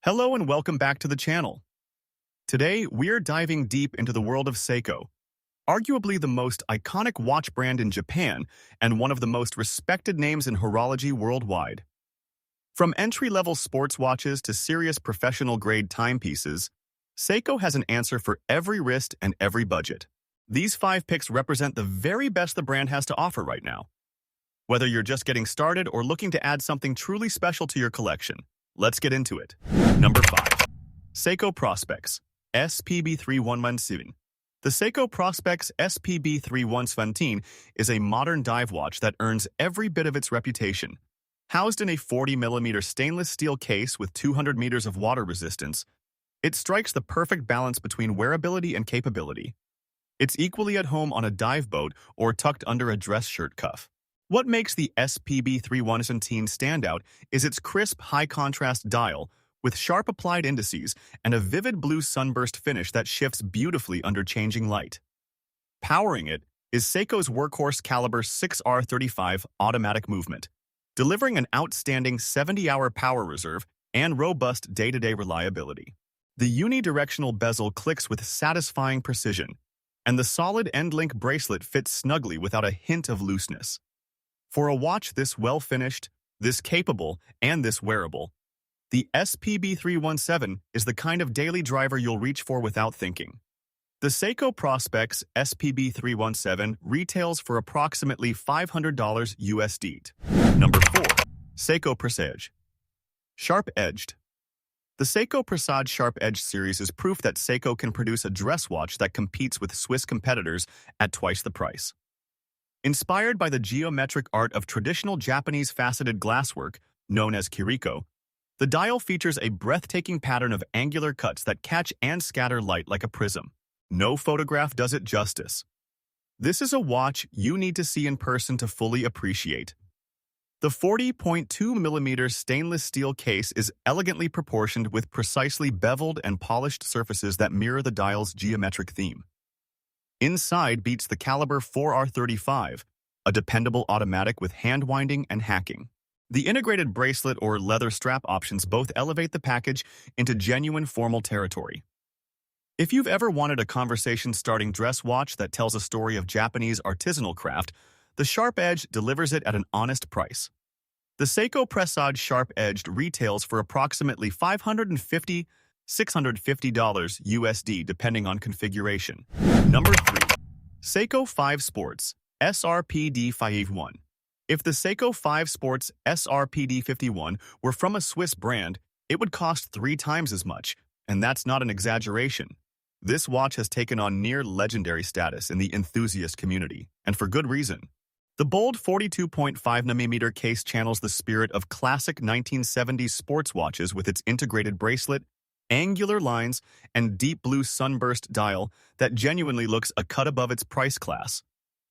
Hello and welcome back to the channel. Today, we're diving deep into the world of Seiko, arguably the most iconic watch brand in Japan and one of the most respected names in horology worldwide. From entry-level sports watches to serious professional-grade timepieces, Seiko has an answer for every wrist and every budget. These 5 picks represent the very best the brand has to offer right now. Whether you're just getting started or looking to add something truly special to your collection, let's get into it. Number 5. Seiko Prospex SPB3117. The Seiko Prospex SPB3117 is a modern dive watch that earns every bit of its reputation. Housed in a 40mm stainless steel case with 200 meters of water resistance, it strikes the perfect balance between wearability and capability. It's equally at home on a dive boat or tucked under a dress shirt cuff. What makes the SPB3117 stand out is its crisp, high-contrast dial with sharp applied indices and a vivid blue sunburst finish that shifts beautifully under changing light. Powering it is Seiko's workhorse caliber 6R35 automatic movement, delivering an outstanding 70-hour power reserve and robust day-to-day reliability. The unidirectional bezel clicks with satisfying precision, and the solid end-link bracelet fits snugly without a hint of looseness. For a watch this well-finished, this capable, and this wearable, the SPB317 is the kind of daily driver you'll reach for without thinking. The Seiko Prospex SPB317 retails for approximately $500 USD. Number 4. Seiko Presage. Sharp-edged. The Seiko Presage Sharp Edge series is proof that Seiko can produce a dress watch that competes with Swiss competitors at twice the price. Inspired by the geometric art of traditional Japanese faceted glasswork, known as kiriko, the dial features a breathtaking pattern of angular cuts that catch and scatter light like a prism. No photograph does it justice. This is a watch you need to see in person to fully appreciate. The 40.2mm stainless steel case is elegantly proportioned with precisely beveled and polished surfaces that mirror the dial's geometric theme. Inside beats the caliber 4R35, a dependable automatic with hand winding and hacking. The integrated bracelet or leather strap options both elevate the package into genuine formal territory. If you've ever wanted a conversation-starting dress watch that tells a story of Japanese artisanal craft, the Sharp Edge delivers it at an honest price. The Seiko Presage Sharp Edged retails for approximately $550–$650 USD depending on configuration. Number 3. Seiko 5 Sports SRPD51. If the Seiko 5 Sports SRPD51 were from a Swiss brand, it would cost 3 times as much, and that's not an exaggeration. This watch has taken on near-legendary status in the enthusiast community, and for good reason. The bold 42.5mm case channels the spirit of classic 1970s sports watches with its integrated bracelet, angular lines, and deep blue sunburst dial that genuinely looks a cut above its price class.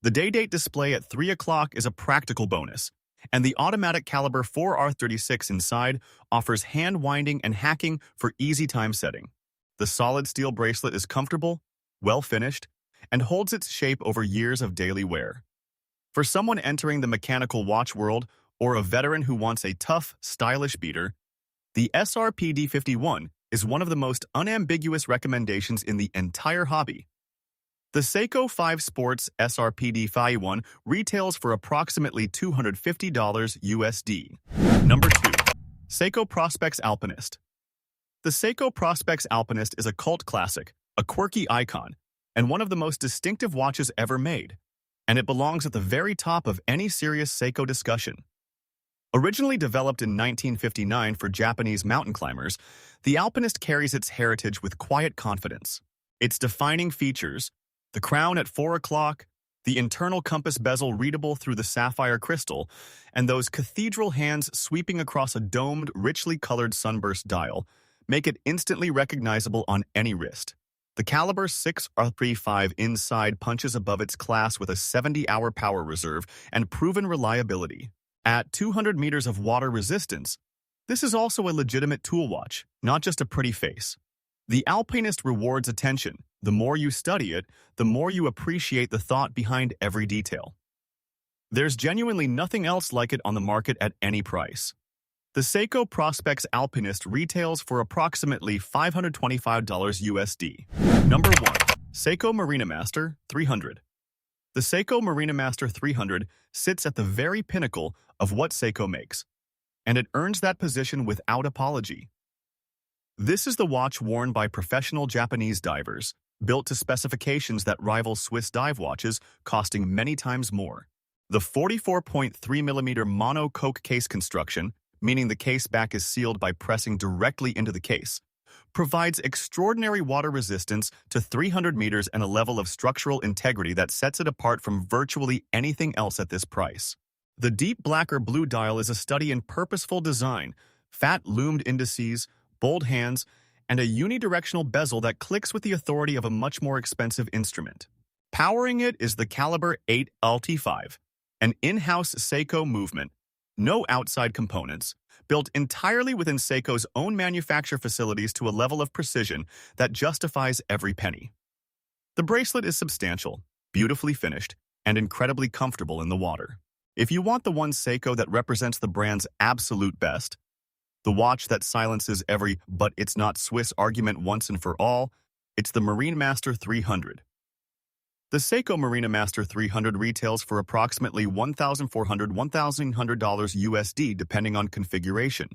The day-date display at 3 o'clock is a practical bonus, and the automatic caliber 4R36 inside offers hand winding and hacking for easy time setting. The solid steel bracelet is comfortable, well-finished, and holds its shape over years of daily wear. For someone entering the mechanical watch world or a veteran who wants a tough, stylish beater, the SRPD51 is one of the most unambiguous recommendations in the entire hobby. The Seiko 5 Sports SRPD51 retails for approximately $250 USD. Number 2. Seiko Prospex Alpinist. The Seiko Prospex Alpinist is a cult classic, a quirky icon, and one of the most distinctive watches ever made, and it belongs at the very top of any serious Seiko discussion. Originally developed in 1959 for Japanese mountain climbers, the Alpinist carries its heritage with quiet confidence. Its defining features, the crown at 4 o'clock, the internal compass bezel readable through the sapphire crystal, and those cathedral hands sweeping across a domed, richly colored sunburst dial, make it instantly recognizable on any wrist. The caliber 6R35 inside punches above its class with a 70-hour power reserve and proven reliability. At 200 meters of water resistance, this is also a legitimate tool watch, not just a pretty face. The Alpinist rewards attention. The more you study it, the more you appreciate the thought behind every detail. There's genuinely nothing else like it on the market at any price. The Seiko Prospex Alpinist retails for approximately $525 USD. Number 1. Seiko Marinemaster 300. The Seiko Marinemaster 300 sits at the very pinnacle of what Seiko makes, and it earns that position without apology. This is the watch worn by professional Japanese divers, built to specifications that rival Swiss dive watches, costing many times more. The 44.3mm mono-coque case construction, meaning the case back is sealed by pressing directly into the case, provides extraordinary water resistance to 300 meters and a level of structural integrity that sets it apart from virtually anything else at this price. The deep black or blue dial is a study in purposeful design, fat loomed indices, bold hands, and a unidirectional bezel that clicks with the authority of a much more expensive instrument. Powering it is the Caliber 8 LT5, an in-house Seiko movement, no outside components, built entirely within Seiko's own manufacture facilities to a level of precision that justifies every penny. The bracelet is substantial, beautifully finished, and incredibly comfortable in the water. If you want the one Seiko that represents the brand's absolute best, the watch that silences every "but it's not Swiss" argument once and for all, it's the Marinemaster 300. The Seiko Marinemaster 300 retails for approximately $1,400–$1,100 USD depending on configuration.